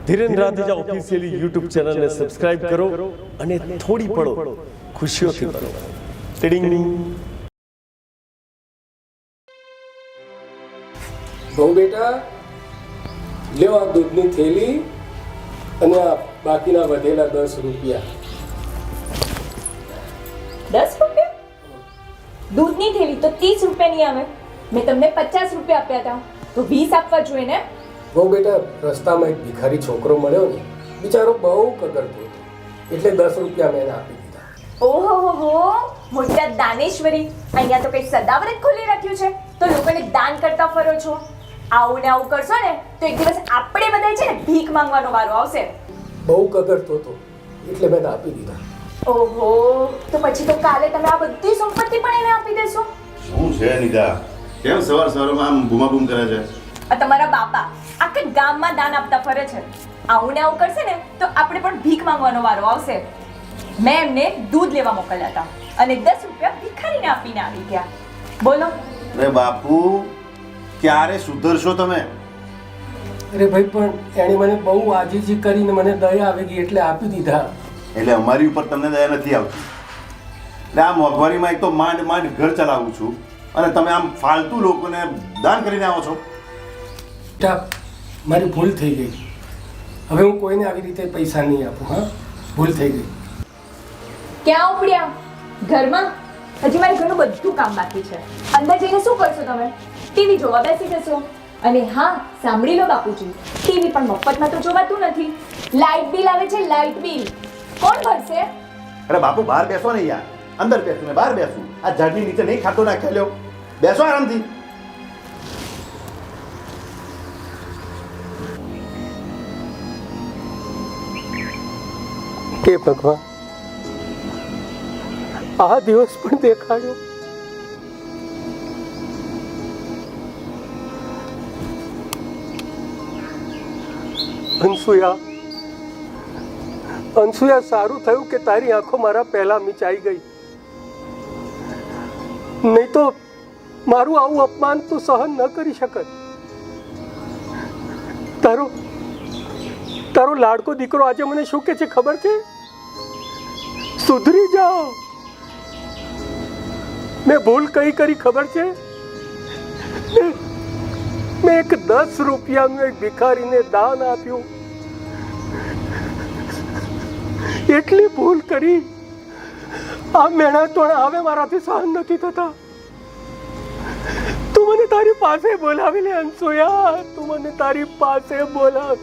Dhiren રાધેજા officially YouTube ચેનલને subscribe કરો અને થોડી પળો ખુશીઓથી ભરો. ટીડિંગ. બહુ બેટા, લ્યો આ દૂધની થેલી અને આ બાકીના વધેલા 10 રૂપિયા. 10 રૂપિયા? દૂધની થેલી તો 30 રૂપિયાની આવે. મેં તમને 50 રૂપિયા આપ્યા હતા, તો 20 આપવા જોઈએ ને. બહુ બેટા, રસ્તામાં એક ભિખારી છોકરો મળ્યો ને, બિચારો બહુ કગરતો હતો, એટલે 10 રૂપિયા મેં એને આપી દીધા. ઓહો, મોટા દાનેશ્વરી, અહીંયા તો કઈ સદાવર જ ખોલી રાખ્યું છે, તો લોકોને દાન કરતા ફરો છો. આવું ને આવું કરશો ને તો એક દિવસ આપણે બધા છે ને ભીખ માંગવાનો વારો આવશે. બહુ કગરતો હતો એટલે મેં આપી દીધા. ઓહો, તો પછી તો કાલે તમે આ બધી સંપત્તિ પણ એને આપી દેશો. શું છે નિધા, કેમ સવાર સવારમાં આમ બૂમાબૂમ કરે છે? આ તમારા બાપા આખા ગામમાં દાન આપતા ફરે છે. આવું ને આવું કરશે ને તો આપણે પણ ભીખ માંગવાનો વારો આવશે. મેં એમને દૂધ લેવા મોકલ્યા હતા અને 10 રૂપિયા ભિખારીને આપીને આવી ગયા. બોલો. અરે બાપુ, ક્યારે સુધરશો તમે? અરે ભાઈ, પણ એણે મને બહુ આજીજી કરીને મને દયા આવી ગઈ એટલે આપી દીધા. એટલે અમારી ઉપર તમને દયા નથી આવતી. એટલે આ મોંઘવારીમાં એક તો માંડ માંડ ઘર ચલાવું છું અને તમે આમ ફાલતુ લોકોને દાન કરીને આવો છો. બેટા, મારી ભૂલ થઈ ગઈ. હવે હું કોઈને આવી રીતે પૈસા નહીં આપું. હા, ભૂલ થઈ ગઈ. ક્યાં ઉપડ્યા? ઘરમાં? હજી મારે ઘરનું બધું કામ બાકી છે. અંદર જઈને શું કરશો તમે? ટીવી જોવા બેસી જશો. અને હા, સાંભળી લો બાપુજી, ટીવી પણ મફતમાં તો જોવાતું નથી. લાઇટ બિલ આવે છે, લાઇટ બિલ. કોણ ભરશે? અરે બાપુ, બહાર બેસો ને યાર. અંદર બેસું ને બહાર બેસું? આ ઝાડની નીચે નહીં ખાતો નાખ્યા લ્યો. બેસો આરામથી. કે ભગવાન, આ દિવસ પણ દેખાડ્યો. અનસુયા, સારું થયું કે તારી આંખો મારા પહેલા મીચાઈ ગઈ. નહીં તો મારું આવું અપમાન તું સહન ન કરી શકત. તારો લાડકો દીકરો આજે મને શું કે છે ખબર છે? સુધરી જાઓ. મેં ભૂલ કઈ કરી ખબર છે? મેં એક 10 રૂપિયાનું એક ભિખારીને દાન આપ્યું. એટલી ભૂલ કરી. આ મહેનત તો હવે મારાથી સહન નથી થતા. તું મને તારી પાસે બોલાવી લે અનસુયા, તું મને તારી પાસે બોલાવ.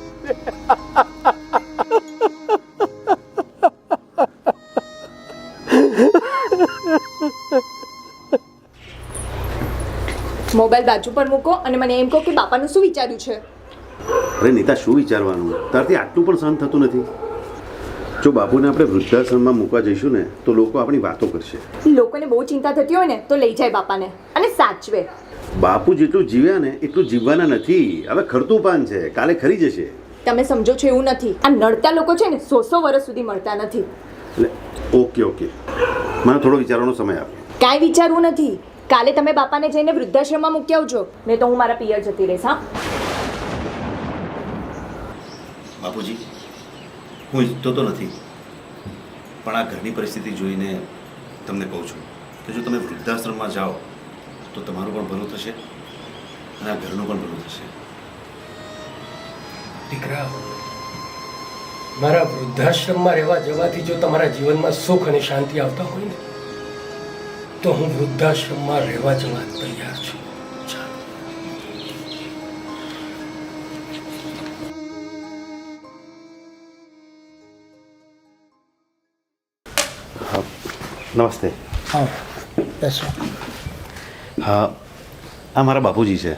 મોબાઈલ બાજુ પર મૂકો અને મને એમ કહો કે બાપાનું શું વિચાર્યું છે? અરે નીતા, શું વિચારવાનું? તારથી આટલું પણ સહન થતું નથી. જો બાપુને આપણે વૃદ્ધાશ્રમમાં મૂકવા જઈશું ને તો લોકો આપણી વાતો કરશે. લોકોને બહુ ચિંતા થતી હોય ને તો લઈ જાય બાપાને અને સાચવે. બાપુ જેટલું જીવ્યા ને એટલું જીવવાના નથી. હવે ખરતું પાન છે, કાલે ખરી જશે. તમે સમજો છો એવું નથી. આ નડતા લોકો છે ને 100 વર્ષ સુધી મળતા નથી. ઓકે, મને થોડો વિચારવાનો સમય આપો. કાંઈ વિચારવું નથી. કાલે તમે બાપાને જઈને વૃદ્ધાશ્રમમાં મૂકી આવજો, નહીં તો હું મારા પિયર જતી રહીશ. હા બાપુજી, હું ઈચ્છતો તો નથી, પણ આ ઘરની પરિસ્થિતિ જોઈને તમને કહું છું કે જો તમે વૃદ્ધાશ્રમમાં જાઓ તો તમારું પણ ભલું થશે અને આ ઘરનું પણ ભલું થશે. દીકરા, મારા વૃદ્ધાશ્રમમાં રહેવા જવાથી જો તમારા જીવનમાં સુખ અને શાંતિ આવતા હોય ને તો હું વૃદ્ધાશ્રમમાં રહેવા જવા તૈયાર છું. નમસ્તે. હા, બેસો. હા, આ મારા બાપુજી છે.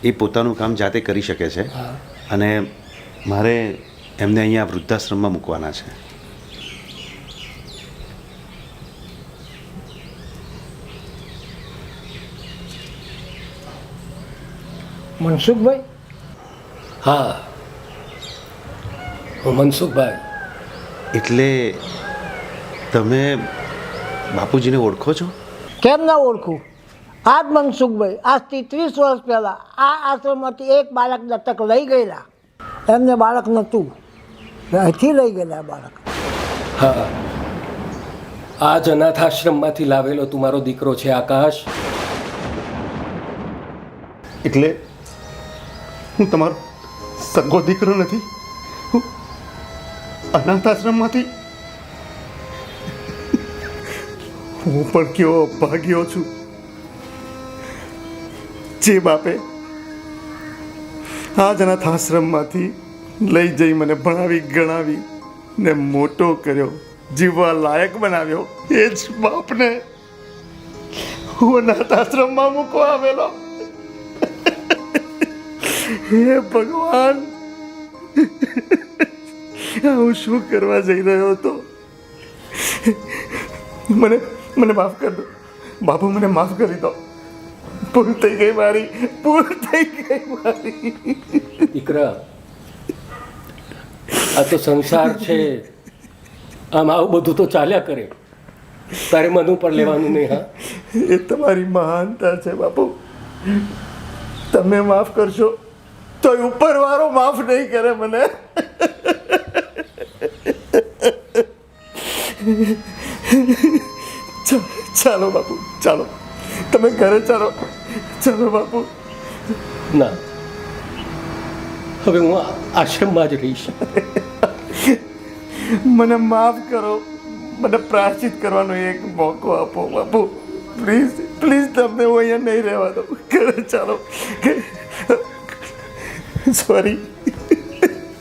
એ પોતાનું કામ જાતે કરી શકે છે અને મારે એમને અહીંયા વૃદ્ધાશ્રમમાં મૂકવાના છે. મનસુખભાઈ? હા, હું મનસુખભાઈ. એટલે તમે બાપુજીને ઓળખો છો? કેમ ના ઓળખું? આ જ મનસુખભાઈ આજથી 30 વર્ષ પહેલાં આ આશ્રમમાંથી એક બાળક દત્તક લઈ ગયેલા. એમને બાળક નહોતું અહીંથી લઈ ગયેલા બાળક. હા, આ જ અનાથાશ્રમમાંથી લાવેલો તું મારો દીકરો છે આકાશ. એટલે હું તમારો સગો દીકરો નથી, હું અનાથાશ્રમમાંથી. હું પણ કેવો ભાગ્યો છું જે બાપે આ જ અનાથાશ્રમમાંથી લઈ જઈ મને ભણાવી ગણાવી ને મોટો કર્યો, જીવવા લાયક બનાવ્યો. એ જ બાપને હું અનાથાશ્રમમાં મૂકવા આવેલો. હે ભગવાન, હું શું કરવા જઈ રહ્યો હતો? મને મને માફ કરી દો બાપુ, મને માફ કરી દો. ભૂલ થઈ ગઈ મારી, ભૂલ થઈ ગઈ મારી. દીકરા, આ તો સંસાર છે, આમ આવું બધું તો ચાલ્યા કરે. તારે મન ઉપર લેવાનું નહીં. હા, એ તમારી મહાનતા છે બાપુ. તમે માફ કરશો તો ઉપરવાળો માફ નહીં કરે મને. ચાલો બાપુ, ચાલો, તમે ઘરે ચાલો. ચાલો બાપુ. ના, હવે હું આશ્રમમાં જ રહીશ. મને માફ કરો, મને પ્રાયશ્ચિત કરવાનો એક મોકો આપો બાપુ. પ્લીઝ પ્લીઝ, તમને હું અહીંયા નહીં રહેવા દઉં. ઘરે ચાલો. સોરી,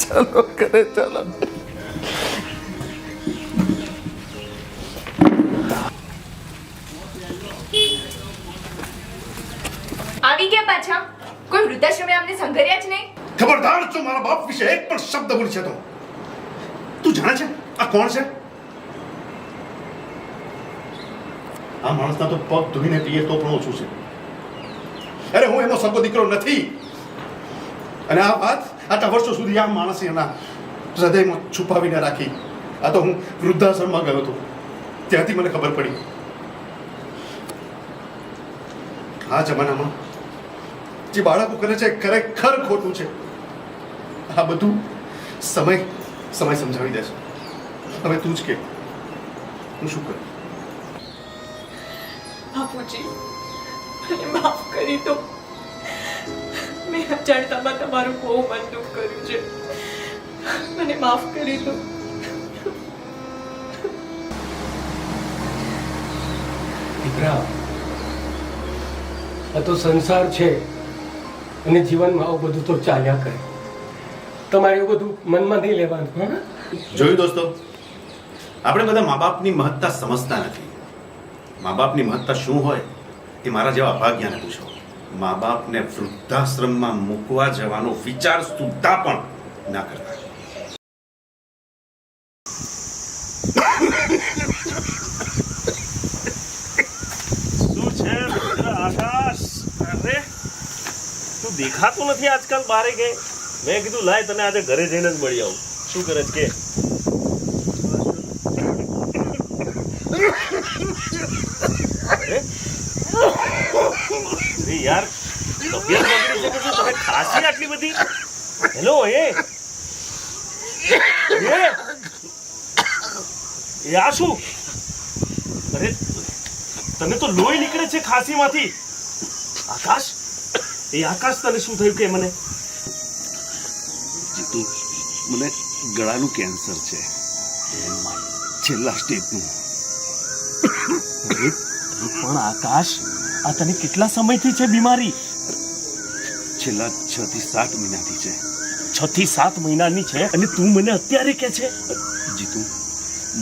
ચાલો ઘરે ચાલો. આવી ગયા પાછા? કોઈ વૃદ્ધાશ્રમે અમને સંઘર્યા જ નહીં? ખબરદાર જો મારા બાપ વિશે એક પણ શબ્દ બોલી છે તો. તું જાણે છે આ કોણ છે? આ માણસના તો પગ ધોઈને પીએ તો પણ ઓછું છે. અરે હું એનો સગો દીકરો નથી. અને આ વાત આટલા વર્ષો સુધી આ માણસે એના હૃદયમાં છુપાવીને રાખી. આ તો હું વૃદ્ધાશ્રમમાં ગયો હતો, ત્યાંથી મને ખબર પડી. આ જમાનામાં જે બાળકો કરે છે ખરેખર ખોટું છે. આ બધું સમય સમજાવી દેશે. હવે તું જ કે હું શું કરું? બાપુજી, મને માફ કરી દો. મેં અજાણતામાં તમારું બહુ મન દુઃખ કર્યું છે. મને માફ કરી દો. દીકરા, આ તો સંસાર છે અને જીવનમાં આવું બધું તો ચાલ્યા કરે. તમારે એવું બધું મનમાં નહીં લેવાનું. હા, જોયું દોસ્તો, આપણે બધા મા બાપની મહત્તા સમજતા નથી. મા બાપની મહત્તા શું હોય એ મારા જેવા અભાગ્યાને પૂછો. મા બાપને વૃદ્ધાશ્રમમાં મૂકવા જવાનો વિચાર સુદ્ધા પણ ના કરતા. શું છે આકાશ? અરે તું દેખાતો નથી આજકાલ. બારે ગઈ. મેં કીધું લાય તને આજે ઘરે જઈને જ મળી આવું. શું કરે છે કે? અરે યાર, તબિયત બગડી છે કે શું? તને ખાંસી આટલી બધી? હેલો, એ આ શું? અરે તને તો લોહી નીકળે છે ખાંસીમાંથી. આકાશ, એ આકાશ, તને શું થયું કે મને? જીતુ, મને ગળાનું કેન્સર છે, છેલ્લા સ્ટેજનું. અરે પણ આકાશ, આ તને કેટલા સમયથી છે બીમારી? છેલ્લા 6 થી 7 મહિનાથી છે. 6 થી 7 મહિનાની છે અને તું મને અત્યારે કે છે? જીતુ,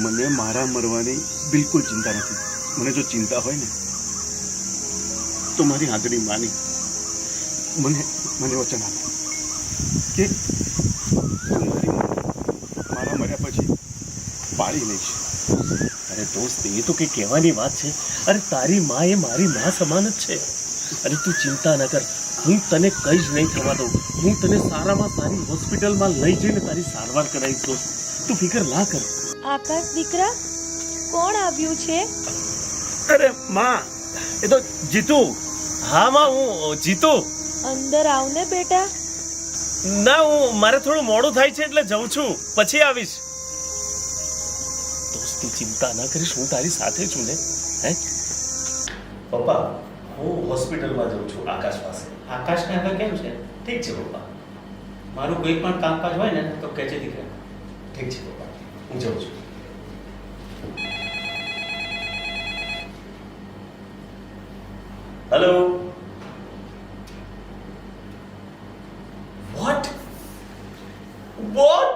મને મારા મરવાની બિલકુલ ચિંતા નથી. મને જો ચિંતા હોય ને તો મારી આદરી માની મને વચન આપે કે તું મારા મર્યા પછી પાળી લઈશ. અરે દોસ્ત, એ તો કઈ કહેવાની વાત છે? અરે તારી માં એ મારી માં સમાન જ છે. અરે તું ચિંતા ન કર, હું તને કંઈ જ નહીં થવા દઉં. હું તને સારામાં સારી હોસ્પિટલમાં લઈ જઈને તારી સારવાર કરાવીશ દોસ્ત. તું ફિકર ના કર. આકાશ દીકરા, કોણ આવ્યું છે? અરે માં, એ તો જીતુ. હા માં, હું જીતુ. અંદર આવને બેટા. ના મારે થોડું મોડું થાય છે એટલે જઉં છું, પછી આવીશ. દોસ્ત તું ચિંતા ના કરીશ, હું તારી સાથે છું ને. હે પપ્પા, હું હોસ્પિટલમાં જઉં છું આકાશ પાસે. આકાશને આગળ કેમ છે? ઠીક છે પપ્પા. મારું કોઈ પણ કામકાજ હોય ને તો કહેજે દીકરા. ઠીક છે પપ્પા, હું જાઉં છું. હેલો. વોટ વોટ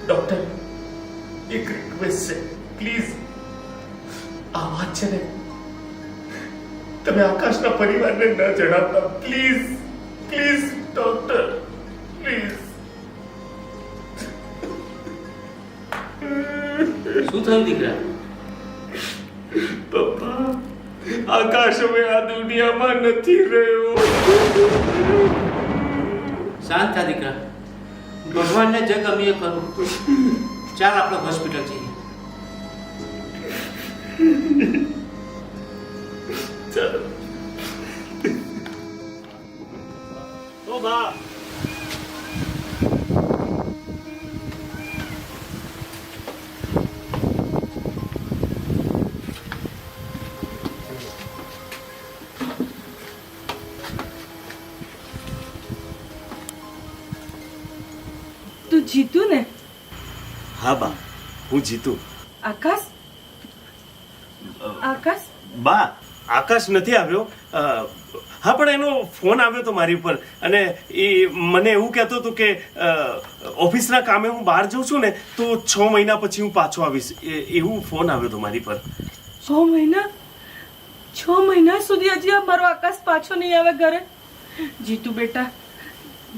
ડોક્ટર, એક રિક્વેસ્ટ છે, પ્લીઝ. આ વાત છે ને તમે આકાશના પરિવારને ન જણાવતા, પ્લીઝ પ્લીઝ ડોક્ટર, પ્લીઝ. શું થયું દીકરા? પપ્પા, આકાશ હવે આ દુનિયામાં નથી રહ્યો. શાંત થા દીકરા, ભગવાનને જે ગમે એ કરું. ચાલ આપણે હોસ્પિટલ જઈએ. ચાલો. ઓ બા, તું જીતું ને? હા બા, હું જીતું. આકાશ? આકાશ? બા, આકાશ નથી આવ્યો. હા, પણ એનો ફોન આવ્યો તો મારી ઉપર, અને એ મને એવું કહેતો હતો કે ઓફિસના કામે હું બહાર જઉં છું ને તો 6 મહિના પછી હું પાછો આવીશ. એવું ફોન આવ્યો તો મારી પર. 6 મહિના? 6 મહિના સુધી હજી આ મારો આકાશ પાછો નહીં આવે ઘરે? જીતુ બેટા,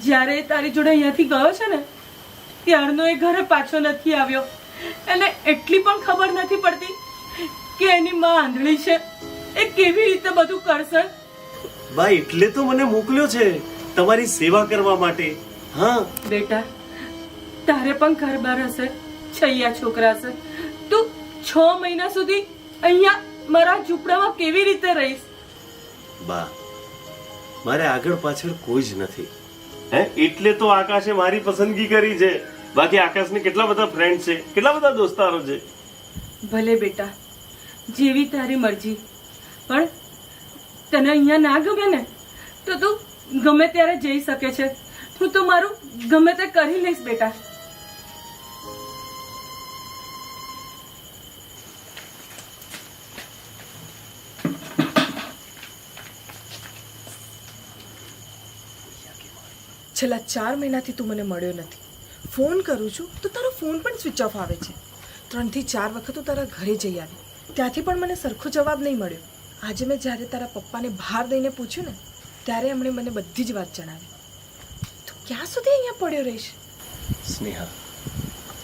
જ્યારે તારી જોડે અહીંયાથી ગયો છે ને ત્યારનો એ ઘરે પાછો નથી આવ્યો. એને એટલી પણ ખબર નથી પડતી કે એની માં આંધળી છે. એ કેવી રીતે બધું કરશે? બા, એટલે તો મને મોકલ્યો છે તમારી સેવા કરવા માટે. હા બેટા, તારે પણ ઘર બાર હશે, છૈયા છોકરા હશે. તું 6 મહિના સુધી અહીંયા મારા ઝૂંપડામાં કેવી રીતે રહીશ? બા, મારે આગળ પાછળ કોઈ જ નથી. હે, એટલે તો આકાશે મારી પસંદગી કરી છે. બાકી આકાશને કેટલા બધા ફ્રેન્ડ છે, કેટલા બધા દોસ્તારો છે. ભલે બેટા, જેવી તારી મરજી. પણ તને અહીંયા ના ગમે ને તો તું ગમે ત્યારે જઈ શકે છે. હું તો મારું ગમે તે કરી લઈશ બેટા. છેલ્લા 4 મહિનાથી તું મને મળ્યો નથી. ફોન કરું છું તો તારો ફોન પણ સ્વિચ ઓફ આવે છે. 3 થી 4 વખત હું તારા ઘરે જઈ આવી, ત્યાંથી પણ મને સરખો જવાબ નહીં મળ્યો. આજે મેં જ્યારે તારા પપ્પાને બહાર દઈને પૂછ્યું ને ત્યારે એમણે મને બધી જ વાત જણાવી. તું ક્યાં સુધી અહીંયા પડ્યો રહીશ? સ્નેહા,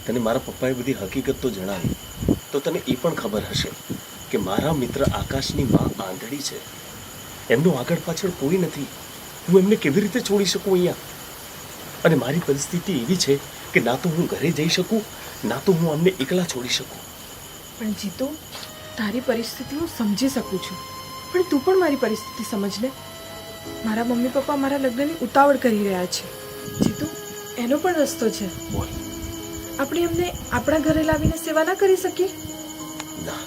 તને મારા પપ્પાએ બધી હકીકત તો જણાવી, તો તને એ પણ ખબર હશે કે મારા મિત્ર આકાશની માં આંધળી છે. એમનું આગળ પાછળ કોઈ નથી. હું એમને કેવી રીતે છોડી શકું અહીંયા? અને મારી પરિસ્થિતિ એવી છે કે ના તો હું ઘરે જઈ શકું, ના તો હું અમને એકલા છોડી શકું. પણ જીતુ, તારી પરિસ્થિતિ હું સમજી શકું છું, પણ તું પણ મારી પરિસ્થિતિ સમજ લે. મારા મમ્મી પપ્પા મારા લગ્નની ઉતાવળ કરી રહ્યા છે. જીતુ, એનો પણ રસ્તો છે. બોલ. આપણે એમને આપણા ઘરે લાવીને સેવા ના કરી શકીએ? ના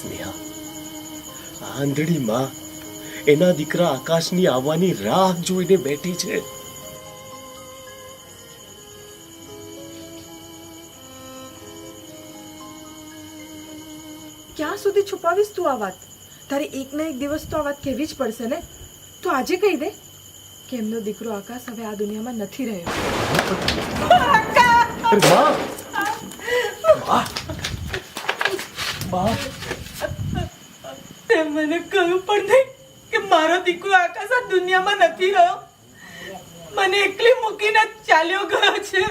સ્નેહા, આ આંધળી માં એના દીકરા આકાશની આવવાની રાહ જોઈને બેઠી છે. ક્યાં સુધી છુપાવીશ તું આ વાત? તારે એક ને એક દિવસ તો આ વાત કહેવી જ પડશે ને. તું આજે કહી દે કે એમનો દીકરો આકાશ હવે આ દુનિયામાં નથી રહ્યો. અરે માં! માં! તે મને કહ્યું પણ નહીં કે મારો દીકરો આકાશ આ દુનિયામાં નથી રહ્યો. મને એકલી મૂકીને ચાલ્યો ગયો છે.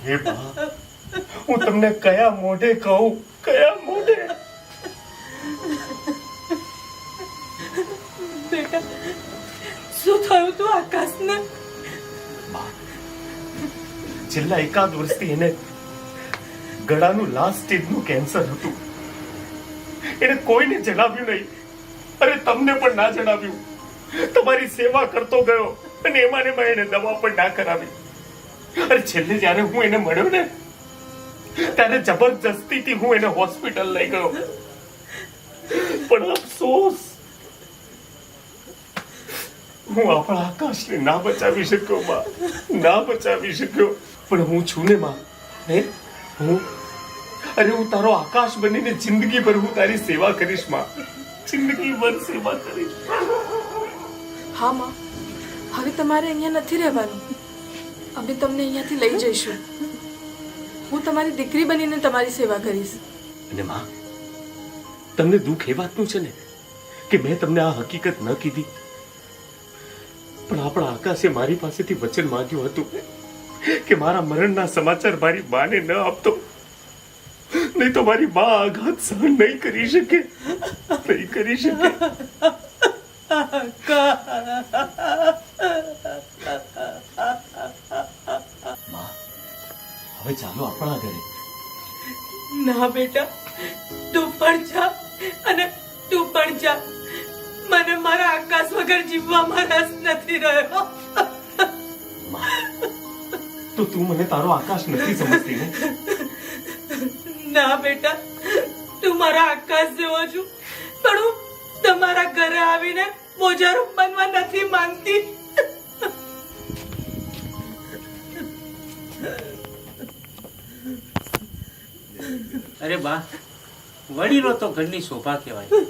હે બા, હું તમને કયા મોઢે કહું, કયા મોઢે? બેટા, શું થયું તું આકાશને? છેલ્લા 1 વર્ષથી એને ગળાનું લાસ્ટ સ્ટેજનું કેન્સર હતું. એને કોઈને જણાવ્યું નહીં, અરે તમને પણ ના જણાવ્યું. તમારી સેવા કરતો ગયો અને એમાં ને એમાં એને દવા પણ ના કરાવી. અરે છેલ્લે જ્યારે હું એને મળ્યો ને ત્યારે જબરજસ્તીથી હું એને હોસ્પિટલ લઈ ગયો. પણ અફસોસ, હું આપણા આકાશને ના બચાવી શક્યો માં, ના બચાવી શક્યો. પણ હું છું ને માં, હું તારો આકાશ બનીને જિંદગીભર હું તારી સેવા કરીશ માં, જિંદગીભર સેવા કરીશ. હા માં, હવે તમારે અહીંયા નથી રહેવાનું. અમે તમને અહીંયાથી લઈ જઈશું. હું તમારી દીકરી બનીને તમારી સેવા કરીશ. અને માં, તમને દુઃખ એ વાતનું છે ને કે મેં તમને આ હકીકત ન કીધી, પણ આપણા આકાશે મારી પાસેથી વચન માંગ્યું હતું કે મારા મરણના સમાચાર મારી માને ન આપતો, નહીં તો મારી મા આઘાત સહન નહીં કરી શકે, નહીં કરી શકે. માં, હવે ચાલો આપણા ઘરે. ના બેટા, તું પણ જા અને તું પણ જા. મને મારા આકાશ વગર જીવવામાં રસ નથી રહ્યો. તો તું મને તારો આકાશ નથી સમજતી ને? ના બેટા, તું મારા આકાશ જેવો છું, પણ હું તમારા ઘરે આવીને મોજારૂપ બનવા નથી માંગતી. અરે બા, વડીલો તો ઘરની શોભા કહેવાય.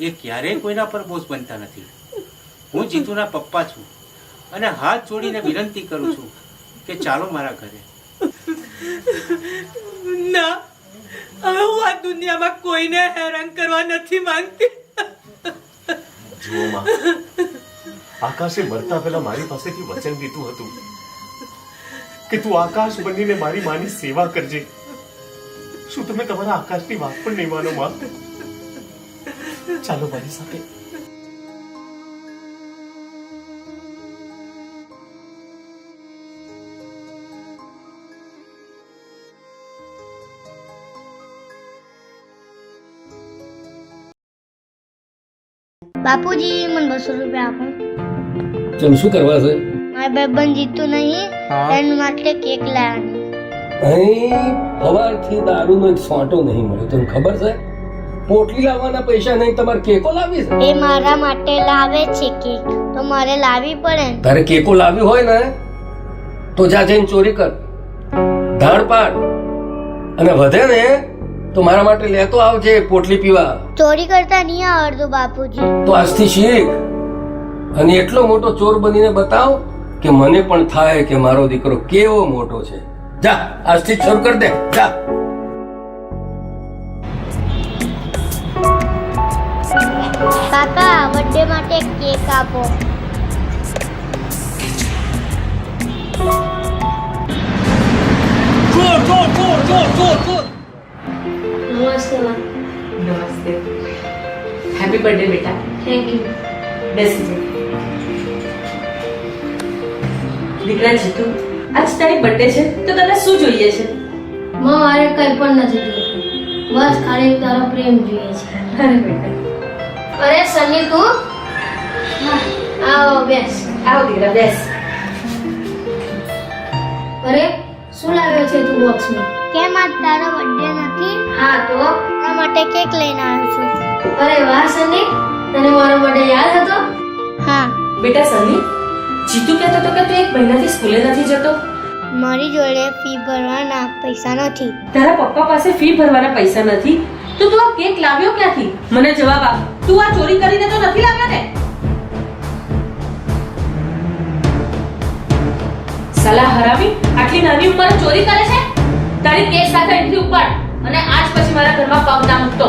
એ ક્યારેય કોઈના પર બોજ બનતા નથી. હું જીતુના પપ્પા છું અને હાથ જોડીને વિનંતી કરું છું કે ચાલો મારા ઘરે. ના, હવે હું આ દુનિયામાં કોઈને હેરાન કરવા નથી માંગતી. જુઓ માં, આકાશે મરતા પહેલા મારી પાસેથી વચન લીધું હતું કે તું આકાશ બનીને મારી માની સેવા કરજે. શું તમે તમારા આકાશની વાત પણ નહીં માનો માં? ચાલો મારી સાથે. બાપુજી, મને 200 રૂપિયા આપો. ચમ, શું કરવા છે? મારા ભાઈબંધ જીતું નહીં, એના માટે કેક લાવવાની. અહીં સવારથી દારૂનો એક સોંટો નહીં મળ્યો, તને ખબર છે? પોટલી લાવવાના પૈસા નહીં, તમારે કેકો લાવી છે? એ મારા માટે લાવે છે કેક, તો મારે લાવવી પડે ને. તારે કેકો લાવી હોય ને તો જા જઈને ચોરી કર, ધાડ પાડ, અને વધે ને તો મારા માટે લેતો આવજે પોટલી પીવા. ચોરી કરતા નહીં આવડતું બાપુજી. તો આજથી શીખ અને એટલો મોટો ચોર બનીને બતાવ કે મને પણ થાય કે મારો દીકરો કેવો મોટો છે. જા, આજથી શરૂ કરી દે, જા. કાકા, બર્થડે માટે કેક આપો. નમસ્તે માં. નમસ્તે. હેપી બર્થડે બેટા. Thank you. બેસી જા. દીકરા જીતુ, આજ તારી બર્થડે છે તો તને શું જોઈએ છે? મારે કંઈ પણ નથી જોઈતું, બસ ખાલી તારો પ્રેમ જોઈએ છે. અરે બેટા. અરે સની, તું આવો, બેસ. આવ દીકરા, બેસ. અરે, શું લાવ્યો છે તું બોક્સમાં? કેમ આજ તારો બર્થડે નથી? હા તો તારા માટે કેક લઈને આવ્યો છું. અરે વાહ સની, તને મારો બર્થડે યાદ હતો? હા. બેટા સની, જીતુ કહેતો હતો કે તું 1 મહિનાથી સ્કૂલે નથી જતો. મારી જોડે ફી ભરવાના પૈસા નથી. તારા પપ્પા પાસે ફી ભરવાના પૈસા નથી તો તું આ કેક લાવ્યો ક્યાંથી? મને જવાબ આપ. તું આ ચોરી કરીને તો નથી લાવ્યો ને? સલાહ હરામી, આટલી નાની ઉંમરે ચોરી કરે છે? તારી કેક સાથે અહીંથી ઉપાડ અને આજ પછી મારા ઘરમાં પગ ના મૂકતો.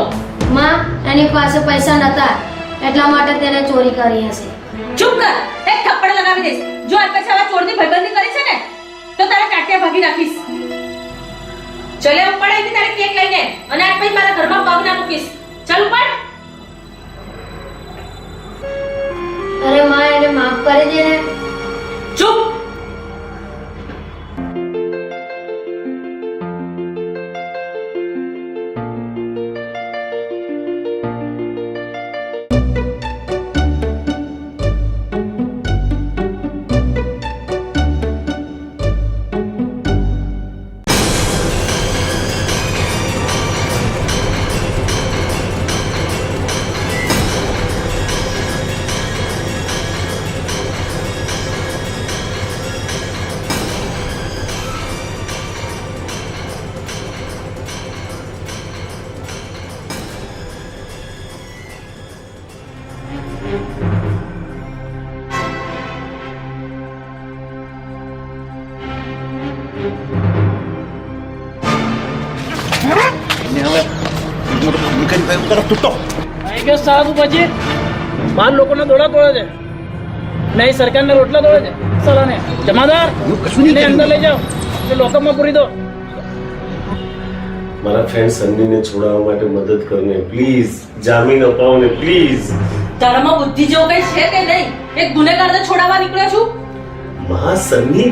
માં, એની પાસે પૈસા નતા એટલા માટે તેને ચોરી કરી હશે. ચૂપ કર, એક થપ્પડ લગાવી દઈશ. જો આ પછી આવા ચોરની ભાઈબંધી કરી છે ને તો તારા ટાટિયા ભાગી નાખીશ. ચલે ઉપાડ અહીંથી તારી કેક લઈને અને આજ પછી મારા ઘરમાં પગ ના મૂકીશ. ચાલ ઉપાડ. અરે માં, એને માફ કરી દે ને. ચૂપ. બાર લોકોને દોડા તોડે છે, નહીં સરકારને રોટલા તોડે છે. સલાને જમાદાર એને અંદર લઈ જાઓ, લોકઅપમાં પૂરી દો. મારા ફ્રેન્ડ સન્નીને છોડાવવા માટે મદદ કરને પ્લીઝ. જામીન અપાવો ને પ્લીઝ. તારામાં બુદ્ધિ જેવું કઈ છે કે નહીં? એક ગુનેગારને છોડાવવા નીકળ્યો છું. મહા સન્ની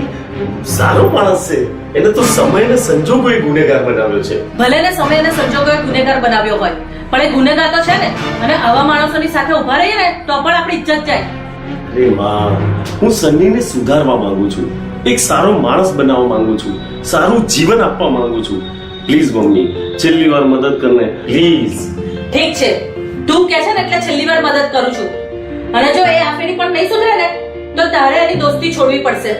સારો માણસ છે, એને તો સમય ને સંજોગોએ ગુનેગાર બનાવ્યો છે. ભલે ને સમય અને સંજોગોએ ગુનેગાર બનાવ્યો હોય, પણ એ ગુનેગાર તો છે ને. અને આવા માણસોની સાથે ઉભા રહીએ ને તો પણ આપણી ઇજ્જત જાય. અરે માં, હું સન્નીને સુધારવા માંગુ છું, એક સારો માણસ બનાવવા માંગુ છું, સારું જીવન આપવા માંગુ છું. પ્લીઝ મમ્મી, છેલ્લી વાર મદદ કરને પ્લીઝ. ઠીક છે, તું કહે છે ને એટલે છેલ્લી વાર મદદ કરું છું. અને જો એ આફેડી પણ નહીં સુધરે ને તો તારે એની દોસ્તી છોડવી પડશે.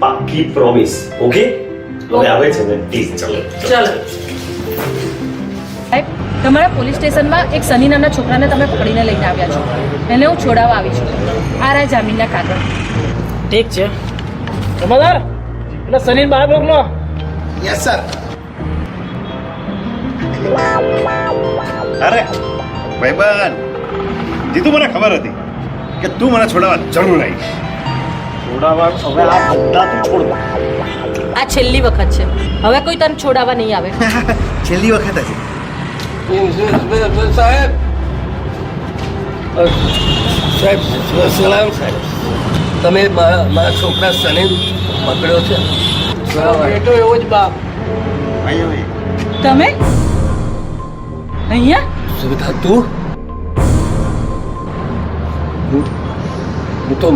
પાક્કી પ્રોમિસ. ઓકે? હવે આવે છે ને પ્લીઝ ચલો. ચલો. તમારા પોલીસ સ્ટેશનમાં એક સની નામના છોકરાને તમે પકડીને લઈને આવ્યા છો. એને હું છોડાવવા આવી છું. આ રહ્યા જામીનના કાગળ. ઠીક છે જમાદાર, એટલે સની બહાર મોકલો. Yes sir. અરે ભાઈબંધ, જીતુ મને ખબર હતી કે તું મને છોડાવવા જરૂર આવીશ. છોડાવવા હવે આ બધા તું છોડ. આ છેલ્લી વખત છે, હવે કોઈ તને છોડાવવા નહીં આવે. છેલ્લી વખત હતી. સાહેબ સાહેબ સલામ સાહેબ, તમે મારા છોકરા સને પકડ્યો છે. બેટો એવો જ બાપ. તમે અહીંયા? સુવિધા તું? હું તો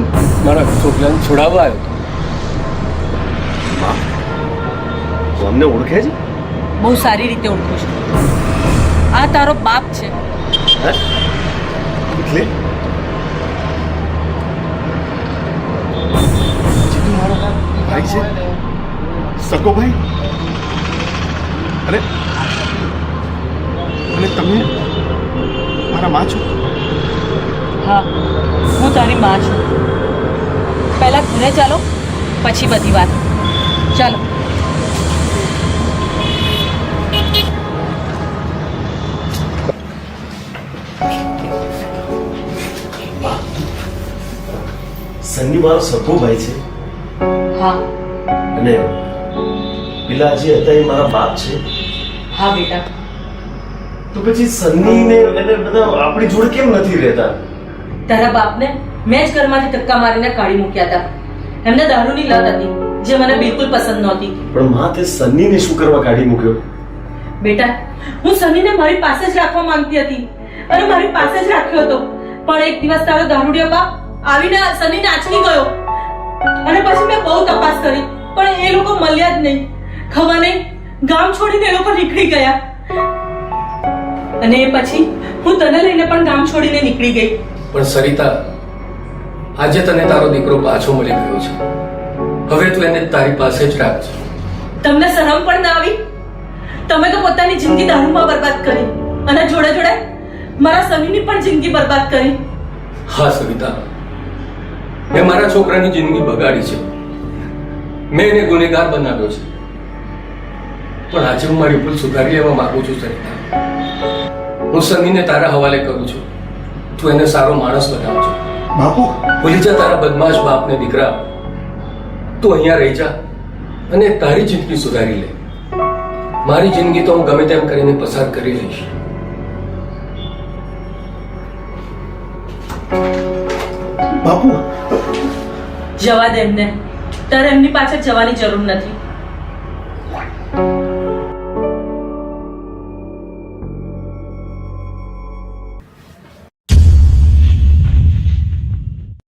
મારા છોકરાને છોડાવવા આવ્યો હતો. તું અમને ઓળખે છે? બહુ સારી રીતે ઓળખું છું. આ તારો બાપ છે. એટલે મારો ભાઈ છે, સગો ભાઈ. અને તમે મારા માં છો? હા, હું તારી માં છું. પહેલા ઘરે ચાલો, પછી બધી વાત. ચાલો. સન્ની મારો સગો ભાઈ છે. હા. અને પેલા જે હતા એ મારા બાપ છે. હા બેટા. તો પછી સન્ની ને એને બધા આપણી જોડે કેમ નથી રહેતા? તારા બાપને મેં જ ઘરમાંથી ધક્કા મારીને કાઢી મૂક્યા હતા. એમને દારૂની લત હતી જે મને બિલકુલ પસંદ નહોતી. પણ માં, તે સન્નીને શું કરવા કાઢી મૂક્યો? બેટા, હું સનીને મારી પાસે જ રાખવા માંગતી હતી અને મારી પાસે જ રાખ્યો હતો. પણ એક દિવસ તારો દારૂડિયો બાપ આવીને સનીને આંચકી ગયો. અને પછી મેં બહુ તપાસ કરી, પણ એ લોકો મળ્યા જ નહીં. ખબર નહીં, ગામ છોડીને એ લોકો નીકળી ગયા. અને એ પછી હું તને લઈને પણ ગામ છોડીને નીકળી ગઈ. પણ સરિતા, આજે તને તારો દીકરો પાછો મળી ગયો છે. હવે તું એને તારી પાસે જ રાખજે. તમને શરમ પણ ના આવી? તમે તો પોતાની જિંદગી દારૂમાં બરબાદ કરી અને જોડે જોડે મારા સનીની પણ જિંદગી બરબાદ કરી. હા સરિતા, મેં મારા છોકરાની જિંદગી બગાડી છે. મેં એને ગુનેગાર બનાવ્યો છે. પણ આજે હું મારી ભૂલ સુધારી લેવા માંગુ છું સરિતા. હું સનીને તારા હવાલે કરું છું. તું એને સારો માણસ બનાવજો. બાપુ, ભૂલી જા તારા બદમાશ બાપને દીકરા. તું અહીંયા રહી જા અને તારી જિંદગી સુધારી લે. મારી જિંદગી તો હું ગમે તેમ કરીને પસાર કરી લઈશ. બાપુ જવા દે એમને. તારે એમની પાછળ જવાની જરૂર નથી.